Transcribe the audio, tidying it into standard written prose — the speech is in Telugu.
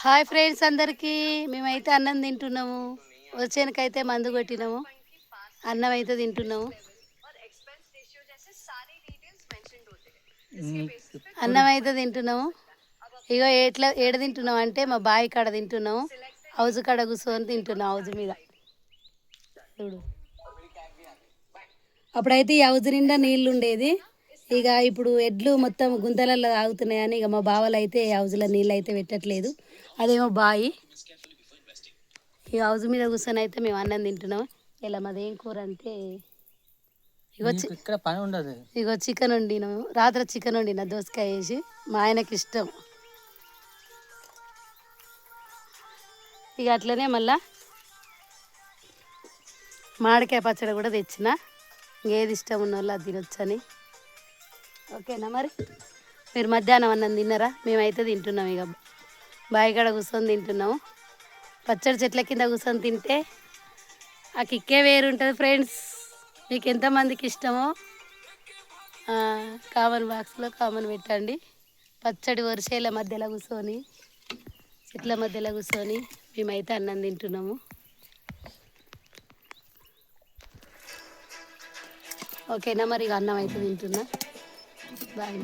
హాయ్ ఫ్రెండ్స్ అందరికీ మేమైతే అన్నం తింటున్నాము. వచ్చేనకైతే మందు కొట్టినాము. అన్నం అయితే తింటున్నాము. అన్నం అయితే తింటున్నాము. ఇగో ఏడ తింటున్నాం అంటే మా బావి కాడ తింటున్నాము. హౌజ్ కాడ కూర్చొని తింటున్నాం. హౌజ్ మీద చూడు. అప్పుడైతే ఈ హౌజ్ నిండా నీళ్ళు ఉండేది. ఇక ఇప్పుడు ఎడ్లు మొత్తం గుంతలలో తాగుతున్నాయని ఇక మా బావలు అయితే హౌజ్లో నీళ్ళు అయితే పెట్టట్లేదు. అదేమో బావి. ఈ హౌజ్ మీద కూర్చొని అయితే మేము అన్నం తింటున్నాం. ఇలా మాది ఏం కూర అంటే ఇగో చికెన్ వండినాము. రాత్రి చికెన్ వండిన దోసకాయ వేసి. మా ఆయనకి ఇష్టం. ఇక అట్లనే మళ్ళా మామిడికాయ పచ్చడి కూడా తెచ్చిన. ఏది ఇష్టం ఉన్న వాళ్ళు అది తినొచ్చని. ఓకేనా మరి మీరు మధ్యాహ్నం అన్నం తిన్నారా? మేమైతే తింటున్నాం. ఇక బావికాడ కూర్చొని తింటున్నాము. పచ్చడి చెట్ల కింద కూర్చొని తింటే ఆ కిక్కే వేరుంటుంది ఫ్రెండ్స్. మీకు ఎంతమందికి ఇష్టమో కామన్ బాక్స్లో కామన్ పెట్టండి. పచ్చడి వరిసేల మధ్యలో కూర్చొని చెట్ల మధ్యలో కూర్చొని మేమైతే అన్నం తింటున్నాము. ఓకేనా మరి ఇక అన్నం అయితే తింటున్నా. బాయ్.